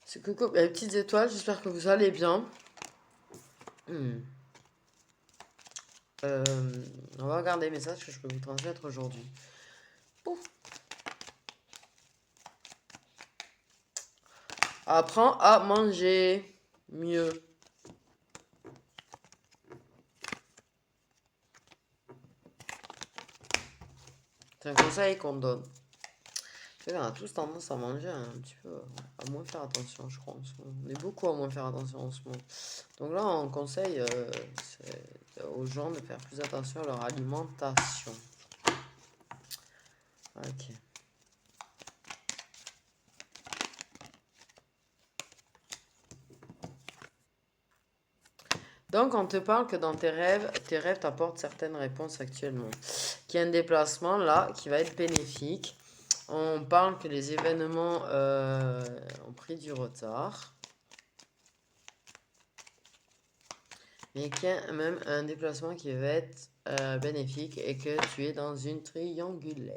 C'est coucou les petites étoiles, j'espère que vous allez bien. Hmm. Euh, on va regarder les messages que je peux vous transmettre aujourd'hui. Pouf. Apprends à manger mieux. C'est un conseil qu'on donne. On a tous tendance à manger un petit peu, à moins faire attention, je crois. En ce moment. On est beaucoup à moins faire attention en ce moment. Donc là, on conseille aux gens de faire plus attention à leur alimentation. Ok. Donc, on te parle que dans tes rêves t'apportent certaines réponses actuellement. Qu'il y a un déplacement là qui va être bénéfique. On parle que les événements ont pris du retard. Mais qu'il y a même un déplacement qui va être bénéfique et que tu es dans une triangulaire.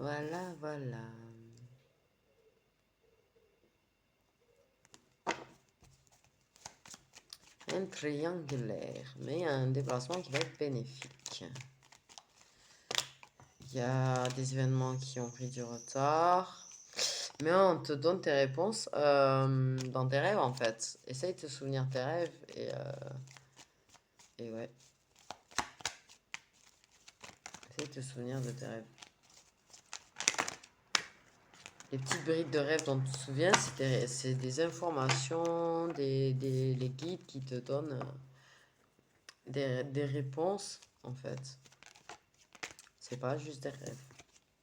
Voilà, voilà. Un triangulaire, mais un déplacement qui va être bénéfique. Il y a des événements qui ont pris du retard. Mais on te donne tes réponses dans tes rêves en fait. Essaye de te souvenir tes rêves et ouais. Essaye de te souvenir de tes rêves. Les petites briques de rêve dont tu te souviens, c'est des informations, les guides qui te donnent des réponses en fait. C'est pas juste des rêves.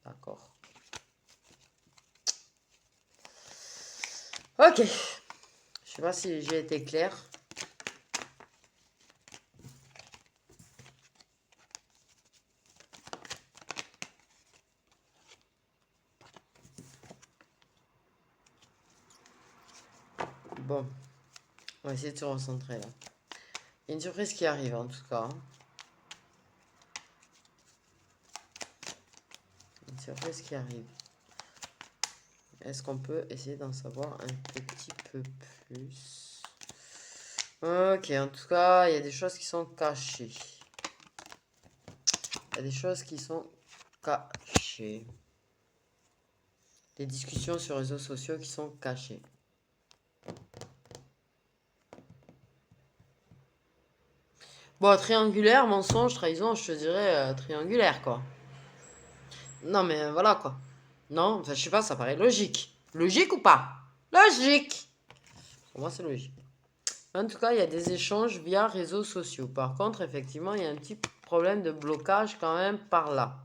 D'accord. Ok. Je sais pas si j'ai été clair. Bon. On va essayer de se recentrer là. Il y a une surprise qui arrive en tout cas. Une surprise qui arrive. Est-ce qu'on peut essayer d'en savoir un petit peu plus? Ok, en tout cas, il y a des choses qui sont cachées. Il y a des choses qui sont cachées. Des discussions sur les réseaux sociaux qui sont cachées. Bon, triangulaire, mensonge, trahison, je te dirais triangulaire, quoi. Non, mais voilà, quoi. Non, enfin, je sais pas, ça paraît logique. Logique ou pas? Logique! Pour moi, c'est logique. En tout cas, il y a des échanges via réseaux sociaux. Par contre, effectivement, il y a un petit problème de blocage quand même par là.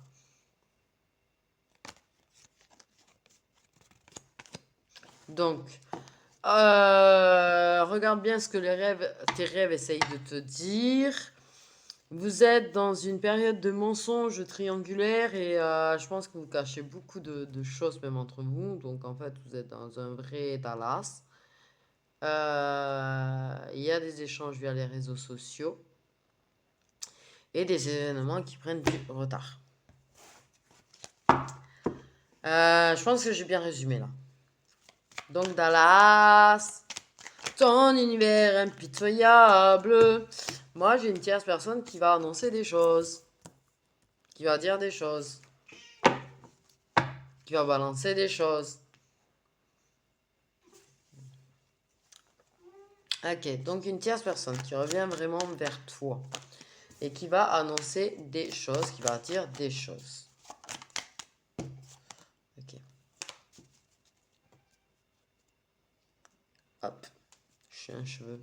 Donc, regarde bien ce que tes rêves essayent de te dire. Vous êtes dans une période de mensonges triangulaires et je pense que vous cachez beaucoup de choses même entre vous. Donc, en fait, vous êtes dans un vrai Dallas. Il y a des échanges via les réseaux sociaux et des événements qui prennent du retard. Je pense que j'ai bien résumé là. Donc Dallas, ton univers impitoyable. Moi, j'ai une tierce personne qui va annoncer des choses, qui va dire des choses, qui va balancer des choses. Ok, donc une tierce personne qui revient vraiment vers toi et qui va annoncer des choses, qui va dire des choses. Ok. Hop, je suis un cheveu.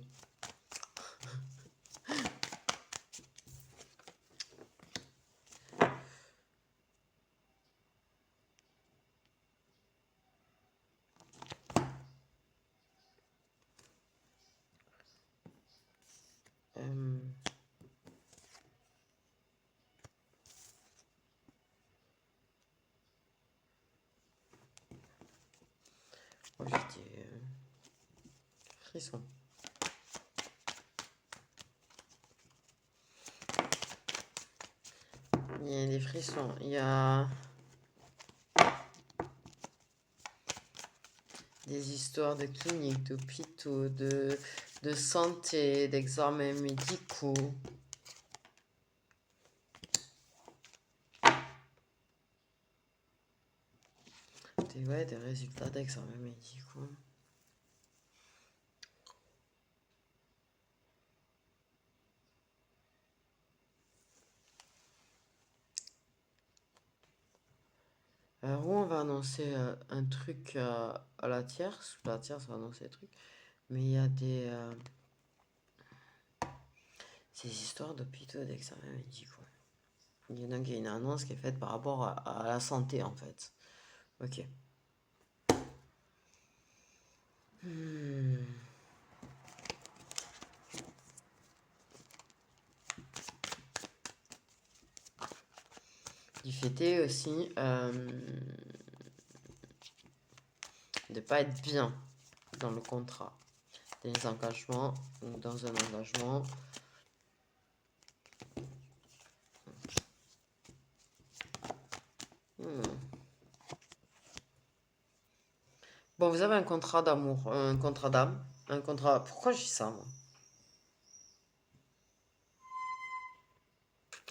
Moi, j'ai des frissons. Il y a des frissons. Il y a Des histoires de cliniques, d'hôpitaux, de santé, d'examens médicaux. Des résultats d'examens médicaux. Alors, où on va annoncer un truc à la tierce. La tierce va annoncer des trucs. Mais il y a ces histoires d'hôpitaux d'examens médicaux. Il y a donc une annonce qui est faite par rapport à la santé, en fait. Ok. Il fêtait aussi de pas être bien dans le contrat. Des engagements ou dans un engagement. Bon, vous avez un contrat d'amour, un contrat d'âme, un contrat... Pourquoi je dis ça, moi?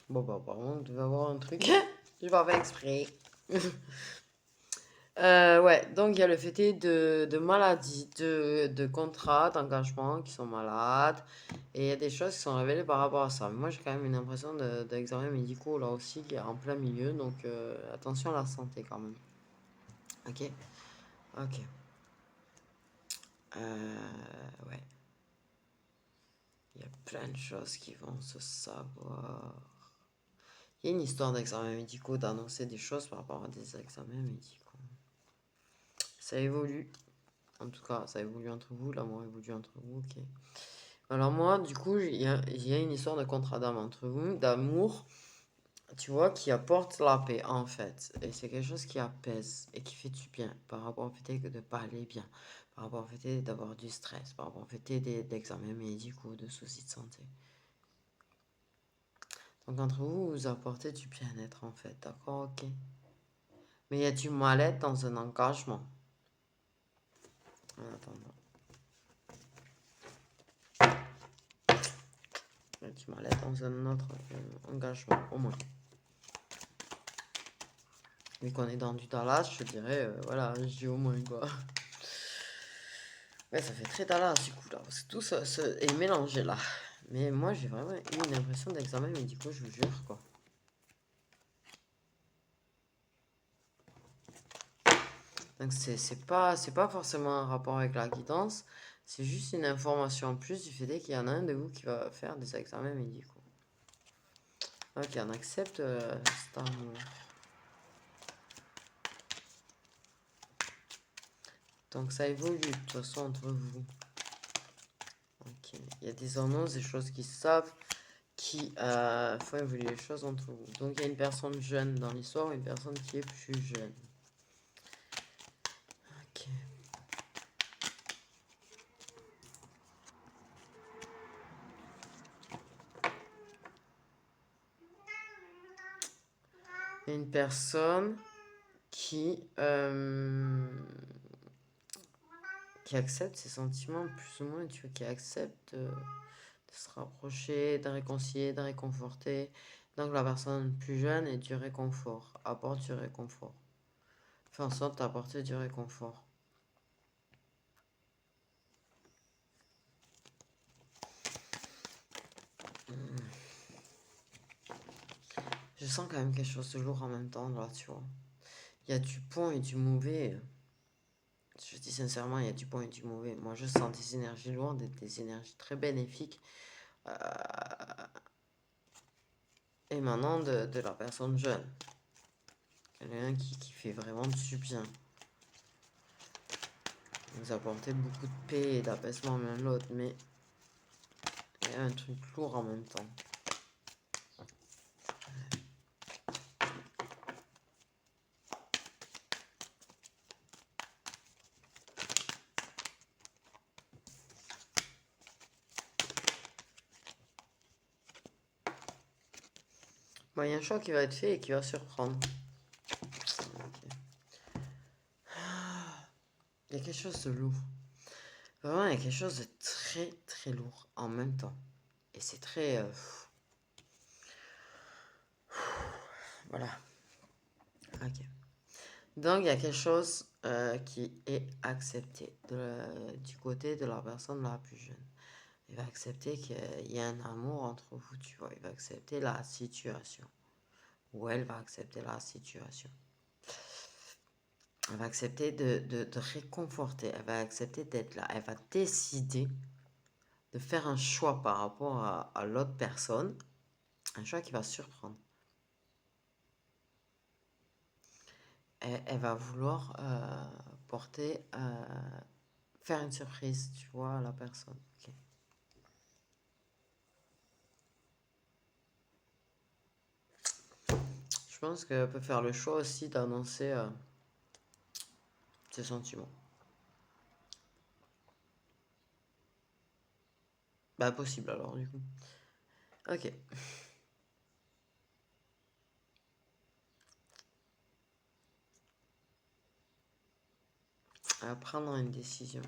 Bon, bah, apparemment, vous devez avoir un truc. Je vais pas faire exprès. Ouais, donc il y a le fait de maladies, de contrats, d'engagements qui sont malades. Et il y a des choses qui sont révélées par rapport à ça. Mais moi, j'ai quand même une impression d'examens médicaux là aussi qui est en plein milieu. Donc attention à la santé quand même. Ok? Ok. Ouais. Il y a plein de choses qui vont se savoir. Il y a une histoire d'examens médicaux, d'annoncer des choses par rapport à des examens médicaux. Ça évolue. En tout cas, ça évolue entre vous. L'amour évolue entre vous. Ok. Alors moi, du coup, il y a une histoire de contrat d'âme entre vous, d'amour, tu vois, qui apporte la paix, en fait. Et c'est quelque chose qui apaise et qui fait du bien par rapport au fait de ne pas aller bien, par rapport au fait d'avoir du stress, par rapport au fait d'examens médicaux, de soucis de santé. Donc entre vous, vous apportez du bien-être, en fait, d'accord, ok. Mais il y a du mal-être dans un engagement. En attendant. Il y a du mal-être dans un autre engagement, au moins. Mais qu'on est dans du Dallas, je te dirais, voilà, je dis au moins, quoi. Ouais, ça fait très Dallas, du coup, là, parce que tout ça est mélangé, là. Mais moi, j'ai vraiment eu une impression d'examen médicaux, je vous jure, quoi. Donc, c'est pas forcément un rapport avec la guidance, c'est juste une information en plus du fait qu'il y en a un de vous qui va faire des examens médicaux. Ok, on accepte cet amour. Donc, ça évolue, de toute façon, entre vous. Ok, il y a des annonces, des choses qui savent qui font évoluer les choses entre vous. Donc, il y a une personne jeune dans l'histoire, une personne qui est plus jeune. Ok. Une personne qui accepte ses sentiments plus ou moins, tu vois, qui accepte de se rapprocher, de réconcilier, de réconforter. Donc la personne plus jeune est du réconfort, apporte du réconfort. Fait en sorte d'apporter du réconfort. Je sens quand même quelque chose de lourd en même temps, là, tu vois. Il y a du bon et du mauvais. Je dis sincèrement, il y a du bon et du mauvais. Moi, je sens des énergies lourdes et des énergies très bénéfiques émanant de la personne jeune. Quelqu'un qui fait vraiment du bien. Vous apportez beaucoup de paix et d'apaisement l'un l'autre, mais il y a un truc lourd en même temps. Bon, il y a un choix qui va être fait et qui va surprendre. Okay. Il y a quelque chose de lourd. Vraiment, il y a quelque chose de très, très lourd en même temps. Et c'est très... voilà. Ok. Donc, il y a quelque chose qui est accepté du côté de la personne la plus jeune. Il va accepter qu'il y a un amour entre vous, tu vois. Il va accepter la situation. Ou elle va accepter la situation. Elle va accepter de réconforter. Elle va accepter d'être là. Elle va décider de faire un choix par rapport à l'autre personne. Un choix qui va surprendre. Elle va vouloir porter... faire une surprise, tu vois, à la personne. Ok. Je pense qu'elle peut faire le choix aussi d'annoncer ses sentiments. Bah, possible alors, du coup. Ok. À prendre une décision.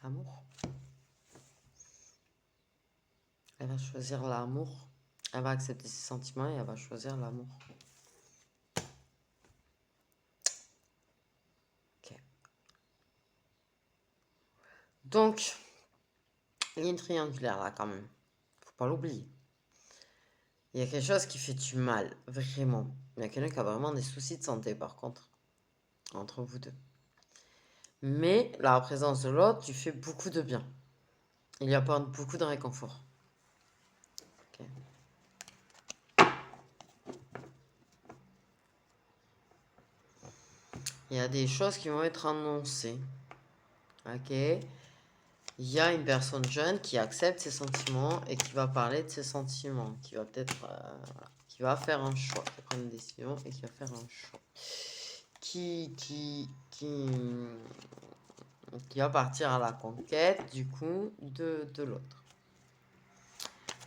L'amour. Elle va choisir l'amour. Elle va accepter ses sentiments et elle va choisir l'amour. Ok. Donc, ligne triangulaire là quand même. Faut pas l'oublier. Il y a quelque chose qui fait du mal, vraiment. Il y a quelqu'un qui a vraiment des soucis de santé par contre, entre vous deux. Mais la présence de l'autre lui fait beaucoup de bien. Il lui apporte beaucoup de réconfort. Ok. Il y a des choses qui vont être annoncées. Ok. Il y a une personne jeune qui accepte ses sentiments et qui va parler de ses sentiments, qui va peut-être, voilà, qui va faire un choix, qui va prendre une décision et qui va faire un choix, qui va partir à la conquête du coup de l'autre,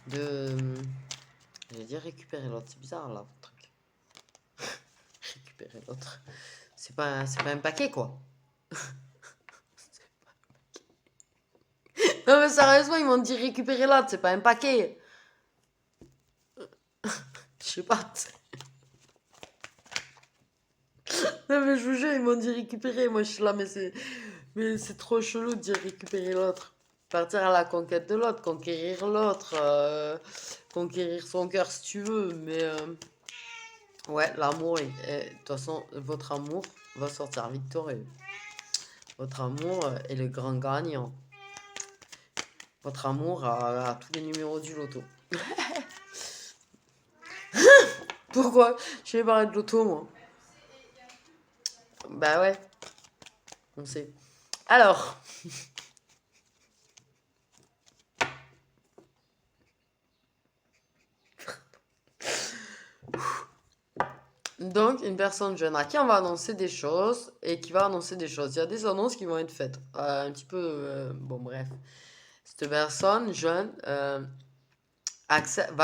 je vais dire récupérer l'autre, c'est bizarre là votre truc, récupérer l'autre, c'est pas un paquet quoi. Non mais sérieusement ils m'ont dit récupérer l'autre, c'est pas un paquet. Je sais pas. Non mais je vous jure, ils m'ont dit récupérer. Moi je suis là, mais c'est trop chelou de dire récupérer l'autre. Partir à la conquête de l'autre, conquérir l'autre, conquérir son cœur si tu veux. Mais ouais, l'amour, de toute façon, votre amour va sortir victorieux. Votre amour est le grand gagnant. Votre amour a tous les numéros du loto. Pourquoi? Je vais parler de loto, moi. Bah ouais, on sait. Alors, donc une personne jeune à qui on va annoncer des choses et qui va annoncer des choses. Il y a des annonces qui vont être faites. Un petit peu... bon, bref. Cette personne jeune va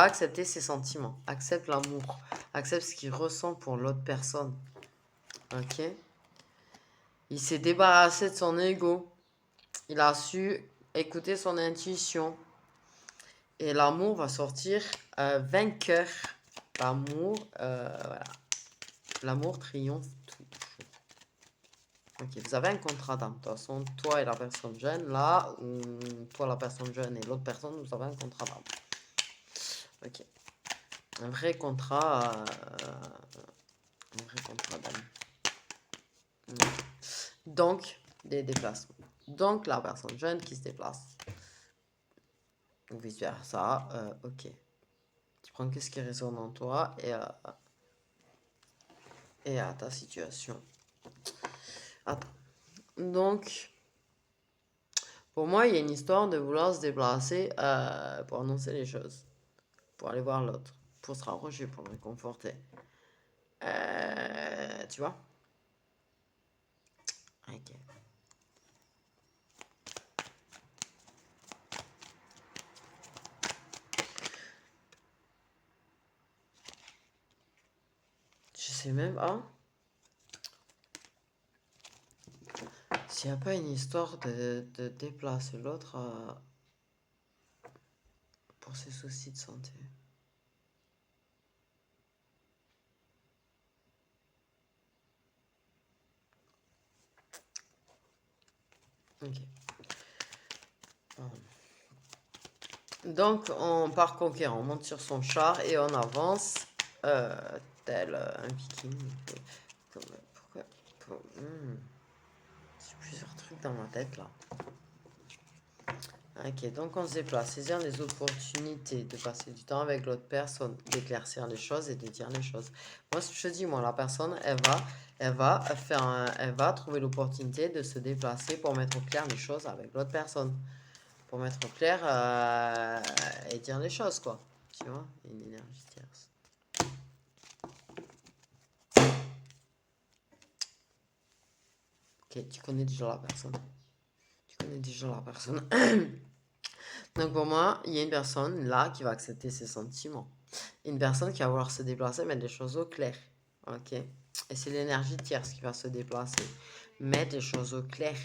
accepter ses sentiments, accepte l'amour, accepte ce qu'il ressent pour l'autre personne. Ok? Il s'est débarrassé de son ego. Il a su écouter son intuition. Et l'amour va sortir vainqueur. L'amour, voilà. L'amour triomphe toujours. Ok, vous avez un contrat d'âme. De toute façon, toi et la personne jeune, là, ou toi, la personne jeune et l'autre personne, vous avez un contrat d'âme. Ok. Un vrai contrat d'âme. Donc, des déplacements. Donc, la personne jeune qui se déplace. Ou vice versa. Ok. Tu prends qu'est-ce qui résonne en toi et à ta situation. Attends. Donc, pour moi, il y a une histoire de vouloir se déplacer pour annoncer les choses. Pour aller voir l'autre. Pour se rapprocher, pour le réconforter. Tu vois? Ok. Je sais même pas s'il n'y a pas une histoire de déplacer l'autre pour ses soucis de santé. Ok. Pardon. Donc, on part conquérant, on monte sur son char et on avance tel un viking. Pourquoi J'ai plusieurs trucs dans ma tête là. Ok, donc on se déplace, saisir les opportunités de passer du temps avec l'autre personne, d'éclaircir les choses et de dire les choses. Moi, ce que je te dis, moi, la personne, elle va trouver l'opportunité de se déplacer pour mettre au clair les choses avec l'autre personne. Pour mettre au clair et dire les choses, quoi. Tu vois, une énergie tierce. Ok, tu connais déjà la personne. Donc pour moi, il y a une personne là qui va accepter ses sentiments. Une personne qui va vouloir se déplacer, mettre des choses au clair. Ok. Et c'est l'énergie tierce qui va se déplacer. Mettre des choses au clair.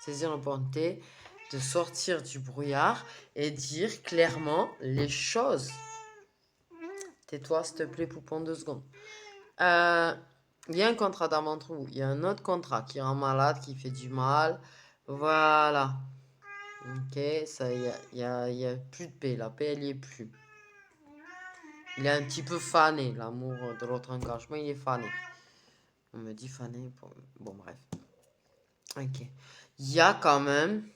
Saisir l'opportunité de sortir du brouillard et dire clairement les choses. Tais-toi, s'il te plaît, poupon, 2 secondes. Il y a un contrat d'âme entre vous. Il y a un autre contrat qui rend malade, qui fait du mal. Voilà. Ok, ça, y a plus de paix. La paix, elle y est plus. Il est un petit peu fané, l'amour de l'autre engagement, il est fané. On me dit fané. Bon, bref. Ok. Il y a quand même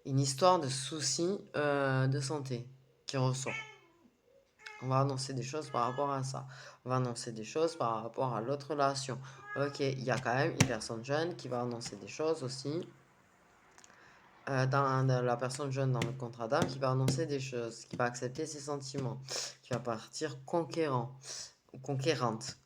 une histoire de soucis de santé qui ressort. On va annoncer des choses par rapport à ça. On va annoncer des choses par rapport à l'autre relation. Ok, il y a quand même une personne jeune qui va annoncer des choses aussi. Dans la personne jeune dans le contrat d'âme qui va annoncer des choses, qui va accepter ses sentiments, qui va partir conquérant ou conquérante.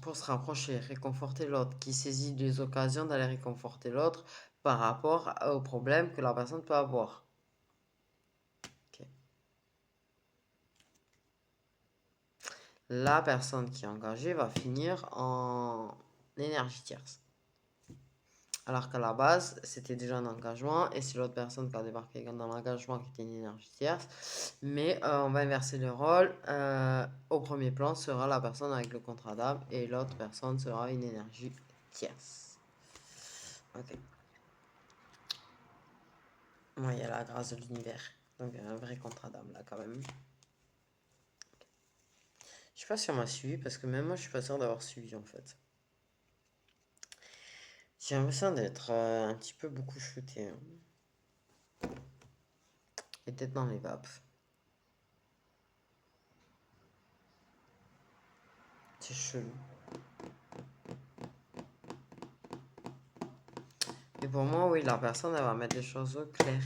Pour se rapprocher, réconforter l'autre, qui saisit des occasions d'aller réconforter l'autre par rapport aux problèmes que la personne peut avoir. Okay. La personne qui est engagée va finir en énergie tierce. Alors qu'à la base, c'était déjà un engagement et c'est l'autre personne qui a débarqué dans l'engagement qui était une énergie tierce. Mais on va inverser le rôle. Au premier plan sera la personne avec le contrat d'âme et l'autre personne sera une énergie tierce. Ok. Moi, il y a la grâce de l'univers. Donc, un vrai contrat d'âme là quand même. Je sais pas si on m'a suivi parce que même moi, je suis pas sûr d'avoir suivi en fait. J'ai l'impression d'être un petit peu beaucoup shooté. Hein. Et d'être dans les vapes. C'est chelou. Et pour moi, oui, la personne, elle va mettre les choses au clair.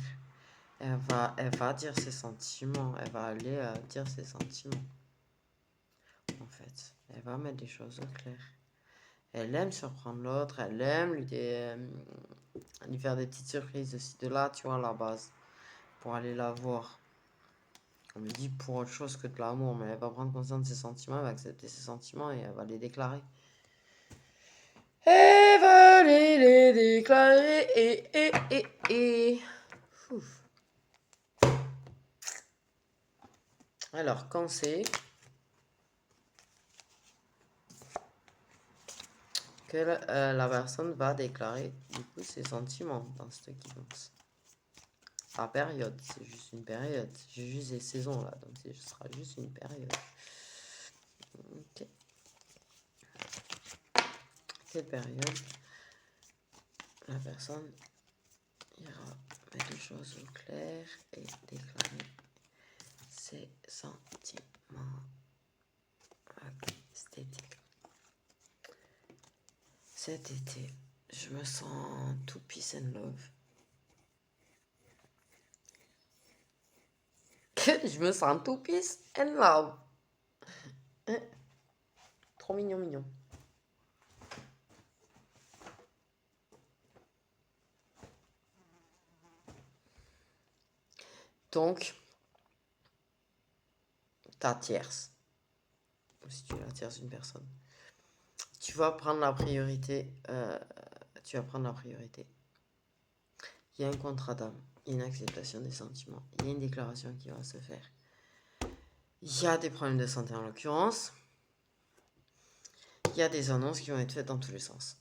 Elle va dire ses sentiments. Elle va aller dire ses sentiments. En fait, elle va mettre des choses au clair. Elle aime surprendre l'autre. Elle aime lui faire des petites surprises de ci, de là, tu vois, à la base. Pour aller la voir. On me dit pour autre chose que de l'amour, mais elle va prendre conscience de ses sentiments, elle va accepter ses sentiments et elle va les déclarer. Elle va les déclarer et. Ouf. Alors, quand c'est que la personne va déclarer du coup ses sentiments dans cette guidance. Par période, c'est juste une période. J'ai juste des saisons là, donc ce sera juste une période. Ok. Cette période, la personne ira mettre les choses au clair et déclarer ses sentiments. Ok, cet été, je me sens tout peace and love. Je me sens tout peace and love. Trop mignon, mignon. Donc, ta tierce, si tu es la tierce d'une personne, tu vas prendre la priorité. Tu vas prendre la priorité. Il y a un contrat d'âme, il y a une acceptation des sentiments, il y a une déclaration qui va se faire. Il y a des problèmes de santé en l'occurrence. Il y a des annonces qui vont être faites dans tous les sens.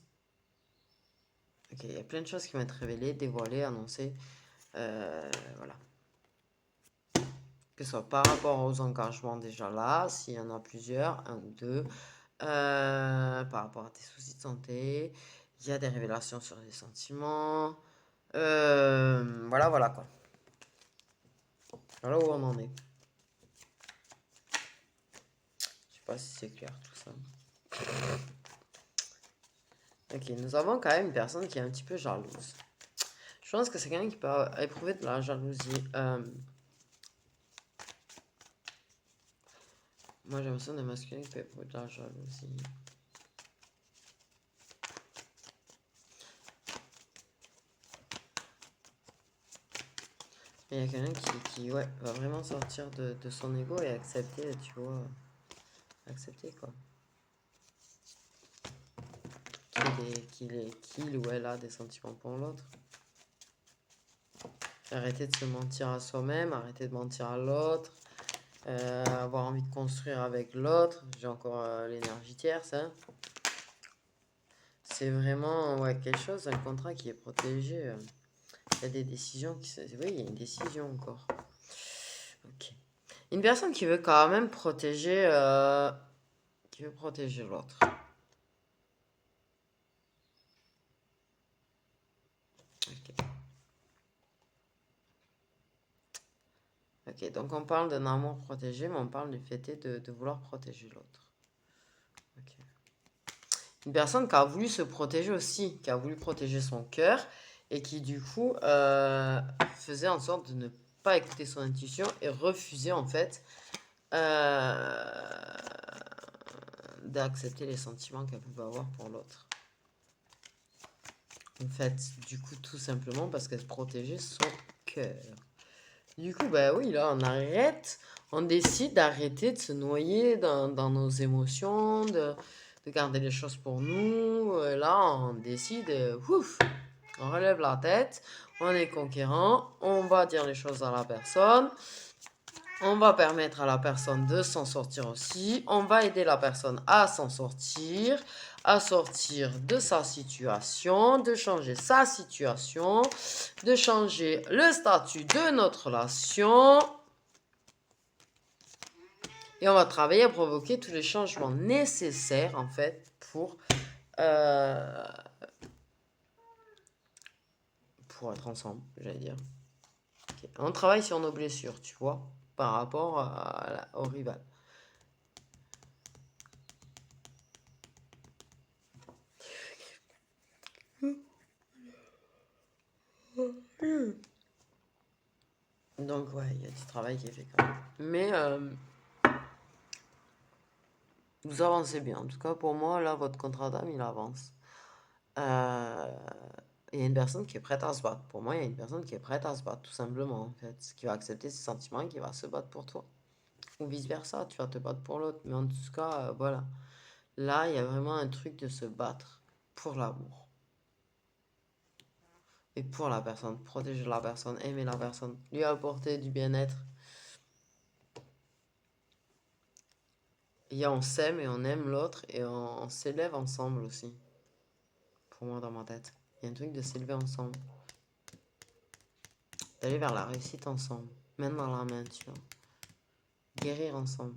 Ok, il y a plein de choses qui vont être révélées, dévoilées, annoncées. Voilà. Que ce soit par rapport aux engagements déjà là, s'il y en a plusieurs, un ou deux. Par rapport à tes soucis de santé. Il y a des révélations sur les sentiments. Voilà, voilà quoi. Voilà où on en est. Je sais pas si c'est clair tout ça. Ok, nous avons quand même une personne qui est un petit peu jalouse. Je pense que c'est quelqu'un qui peut éprouver de la jalousie. Moi, j'ai l'impression des masculins qui peuvent éprouver de la jalousie. Il y a quelqu'un qui ouais, va vraiment sortir de son ego et accepter, tu vois. Accepter quoi. Qu'il ou elle a des sentiments pour l'autre. Arrêter de se mentir à soi-même, arrêter de mentir à l'autre, avoir envie de construire avec l'autre. J'ai encore l'énergie tierce. Hein. C'est vraiment ouais, quelque chose, un contrat qui est protégé. Il y a des décisions qui se... Oui, il y a une décision encore. Ok. Une personne qui veut quand même protéger... qui veut protéger l'autre. Ok. Ok, donc on parle d'un amour protégé, mais on parle du fait de vouloir protéger l'autre. Ok. Une personne qui a voulu se protéger aussi, qui a voulu protéger son cœur, et qui du coup faisait en sorte de ne pas écouter son intuition et refuser en fait d'accepter les sentiments qu'elle pouvait avoir pour l'autre. En fait, du coup, tout simplement parce qu'elle protégeait son cœur. Du coup, bah oui, là, on décide d'arrêter de se noyer dans nos émotions, de garder les choses pour nous. Là, on décide, ouf, on relève la tête, on est conquérant, on va dire les choses à la personne, on va permettre à la personne de s'en sortir aussi, on va aider la personne à s'en sortir, à sortir de sa situation, de changer sa situation, de changer le statut de notre relation. Et on va travailler à provoquer tous les changements nécessaires, en fait, pour être ensemble, j'allais dire. Okay. On travaille sur nos blessures, tu vois, par rapport au rival. Donc, ouais, il y a du travail qui est fait quand même. Mais vous avancez bien. En tout cas, pour moi, là, votre contrat d'âme, il avance. Il y a une personne qui est prête à se battre. Pour moi, il y a une personne qui est prête à se battre, tout simplement, en fait. Qui va accepter ses sentiments et qui va se battre pour toi. Ou vice-versa, tu vas te battre pour l'autre. Mais en tout cas, voilà. Là, il y a vraiment un truc de se battre pour l'amour. Et pour la personne, protéger la personne, aimer la personne, lui apporter du bien-être. Et on s'aime et on aime l'autre et on s'élève ensemble aussi. Pour moi, dans ma tête. Il y a un truc de s'élever ensemble. D'aller vers la réussite ensemble. Main dans la main, tu vois. Guérir ensemble.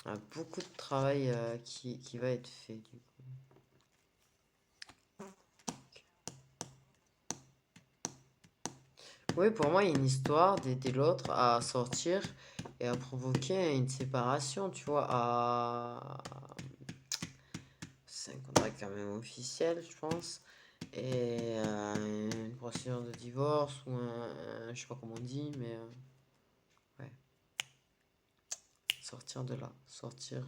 Il y a beaucoup de travail qui va être fait, du coup. Oui, pour moi, il y a une histoire d'aider l'autre à sortir et à provoquer une séparation, tu vois. C'est un contrat quand même officiel, je pense. Et une procédure de divorce ou je sais pas comment on dit, mais ouais, sortir de là, sortir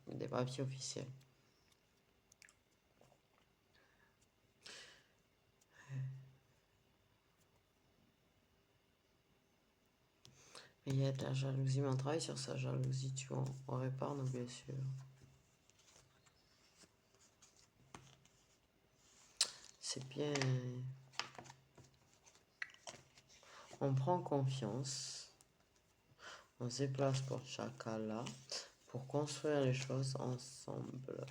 des papiers officiels. Il y a de la jalousie, mais on travaille sur sa jalousie, tu vois, on répare nos blessures. C'est bien. On prend confiance. On se déplace pour Chakala pour construire les choses ensemble.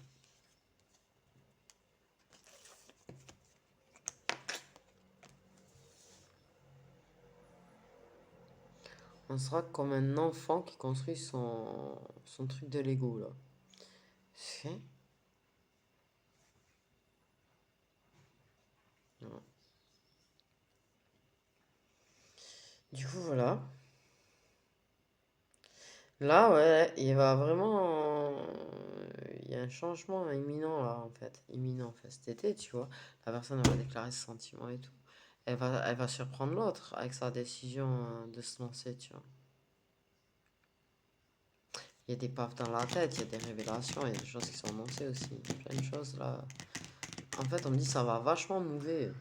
On sera comme un enfant qui construit son truc de Lego là. C'est... Non. Du coup, voilà. Là, ouais, il va vraiment. Il y a un changement imminent là, en fait. Imminent, en fait. Cet été, tu vois. La personne elle va déclarer ses sentiments et tout. Elle va surprendre l'autre avec sa décision de se lancer, tu vois. Il y a des paves dans la tête, il y a des révélations, il y a des choses qui sont annoncées aussi. Il y a plein de choses là. En fait, on me dit ça va vachement mouver.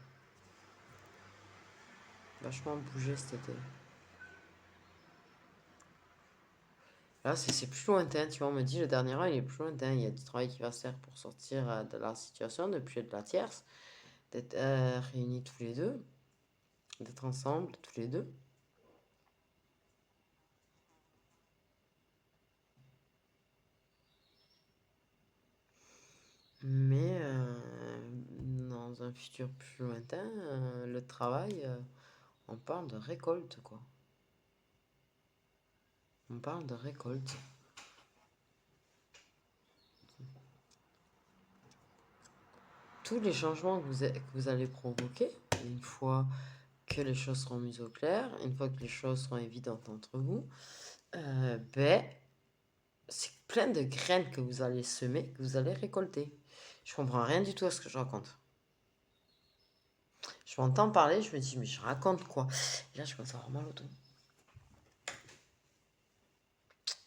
Vachement bouger cet été. Là, c'est plus lointain, tu vois. On me dit le dernier an, il est plus lointain. Il y a du travail qui va se faire pour sortir de la situation, depuis de la tierce, d'être réunis tous les deux, d'être ensemble tous les deux. Mais dans un futur plus lointain, le travail, on parle de récolte, quoi. On parle de récolte. Tous les changements que vous allez provoquer, une fois que les choses seront mises au clair, une fois que les choses seront évidentes entre vous, ben, c'est plein de graines que vous allez semer, que vous allez récolter. Je comprends rien du tout à ce que je raconte. Je m'entends parler, je me dis, mais je raconte quoi? Et là, je commence à avoir mal au dos.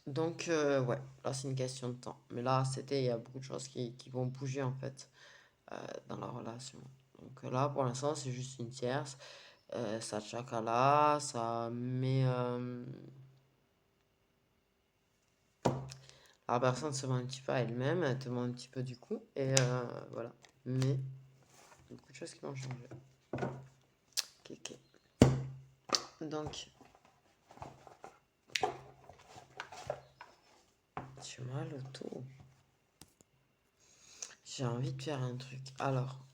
Donc, ouais, là, c'est une question de temps. Mais là, il y a beaucoup de choses qui vont bouger, en fait, dans la relation. Donc là, pour l'instant, c'est juste une tierce. Ça chakala, ça met... la personne se ment un petit peu à elle-même, elle te ment un petit peu du coup, et voilà. Mais, beaucoup de choses qui vont changer. Ok, ok. Donc, j'ai mal au dos. J'ai envie de faire un truc. Alors,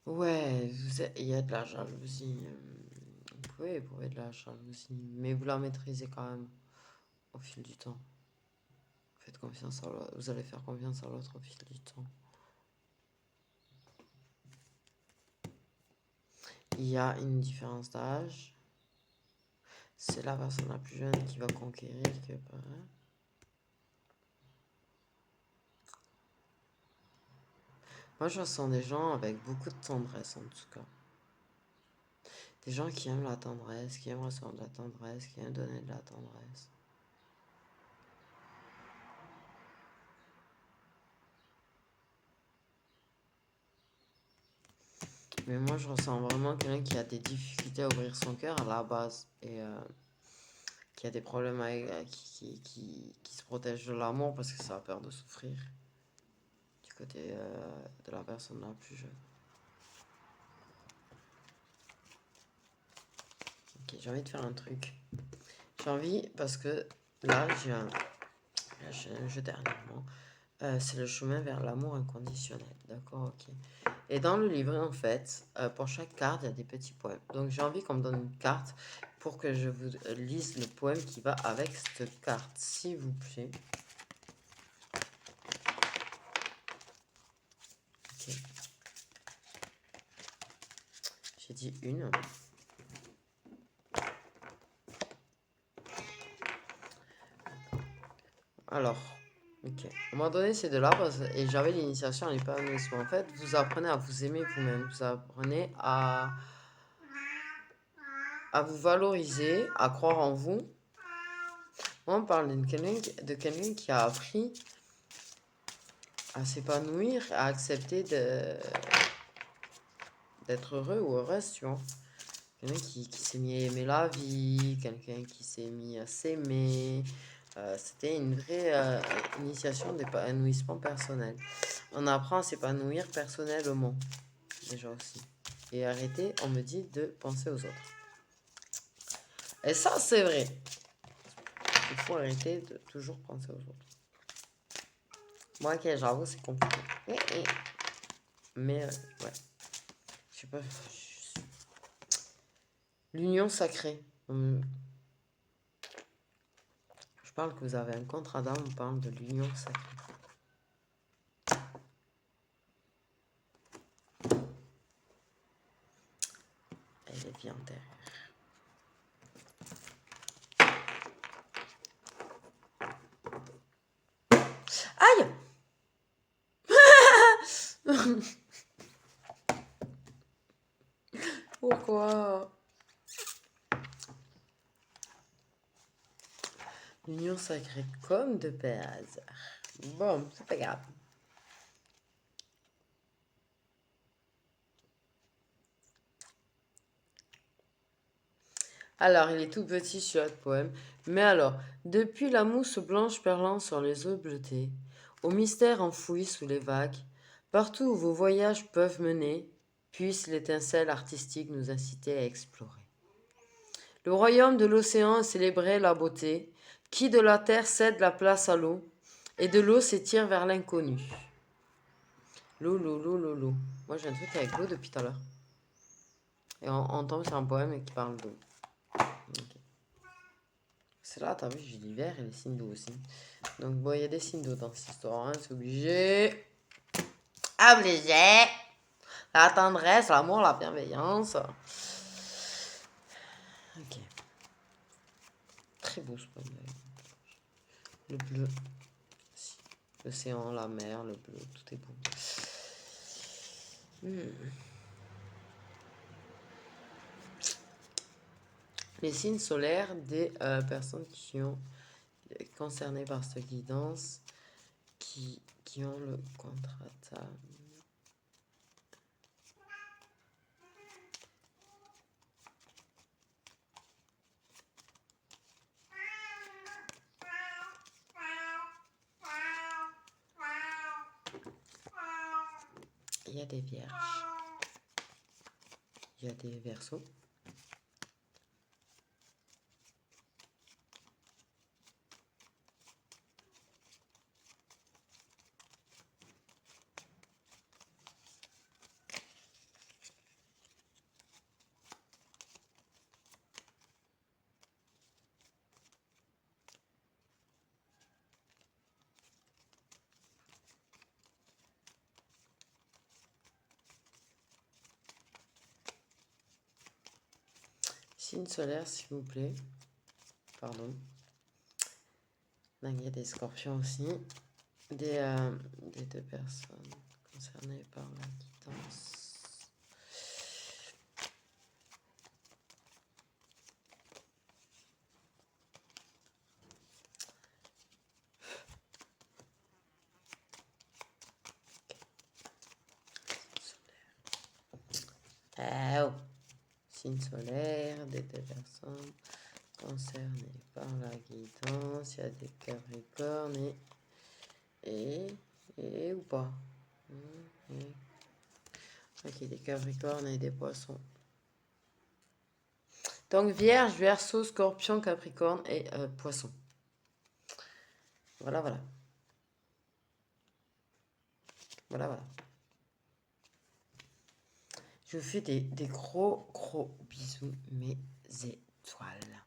ouais, il y a de la jalousie. Vous pouvez éprouver de la jalousie, mais vous la maîtrisez quand même au fil du temps. Faites confiance à l'autre. Vous allez faire confiance à l'autre au fil du temps. Il y a une différence d'âge. C'est la personne la plus jeune qui va conquérir que moi, je ressens des gens avec beaucoup de tendresse, en tout cas. Des gens qui aiment la tendresse, qui aiment recevoir de la tendresse, qui aiment donner de la tendresse. Mais moi, je ressens vraiment quelqu'un qui a des difficultés à ouvrir son cœur à la base et qui a des problèmes avec, qui se protège de l'amour parce que ça a peur de souffrir du côté de la personne la plus jeune. Ok, j'ai envie de faire un truc. J'ai envie parce que là, j'ai un jeu dernièrement. C'est le chemin vers l'amour inconditionnel. D'accord, ok. Et dans le livret, en fait, pour chaque carte, il y a des petits poèmes. Donc j'ai envie qu'on me donne une carte pour que je vous lise le poème qui va avec cette carte, s'il vous plaît. Ok. J'ai dit une. Alors, Ok. À un moment donné, c'est de là, et j'avais l'initiation à l'épanouissement. En fait, vous apprenez à vous aimer vous-même. Vous apprenez à vous valoriser, à croire en vous. Moi, on parle de quelqu'un qui a appris à s'épanouir, à accepter d'être heureux ou heureuse, tu vois. Quelqu'un qui s'est mis à aimer la vie, quelqu'un qui s'est mis à s'aimer. C'était une vraie initiation d'épanouissement personnel. On apprend à s'épanouir personnellement, déjà aussi. Et arrêter, on me dit, de penser aux autres. Et ça, c'est vrai. Il faut arrêter de toujours penser aux autres. Moi, ok, j'avoue, c'est compliqué. Mais, ouais. Je sais pas. L'union sacrée. Je parle que vous avez un contrat d'âme, on parle de l'union sacrée. Elle est bien derrière. Aïe! Pourquoi? L'union sacrée comme de base. Bon, c'est pas grave. Alors, il est tout petit sur le poème. Mais alors, depuis la mousse blanche perlant sur les eaux bleutées, au mystère enfoui sous les vagues, partout où vos voyages peuvent mener, puisse l'étincelle artistique nous inciter à explorer. Le royaume de l'océan célébrait la beauté, qui de la terre cède la place à l'eau, et de l'eau s'étire vers l'inconnu. L'eau, l'eau, l'eau, l'eau, l'eau. Moi j'ai un truc avec l'eau depuis tout à l'heure. Et on tombe sur un poème qui parle d'eau. Okay. C'est là, t'as vu, j'ai l'hiver et les signes d'eau aussi. Donc bon, il y a des signes d'eau dans cette histoire, hein, c'est obligé. Obligé. La tendresse, l'amour, la bienveillance. Ok. Très beau ce poème. Le bleu. L'océan, la mer, le bleu, tout est beau. Les signes solaires des personnes qui ont concernées par cette guidance, qui ont le contrat. Il y a des vierges. Il y a des verseaux. Signe solaire, s'il vous plaît. Pardon. Donc, il y a des scorpions aussi. Des deux personnes concernées par la guidance. Oh. Signe solaire des deux personnes concernées par la guidance. Il y a des capricornes et ou pas. Ok, des capricornes et des poissons. Donc vierge, verseau, scorpion, capricorne et poisson. Voilà, voilà. Voilà, voilà. Je vous fais des gros bisous, mes étoiles.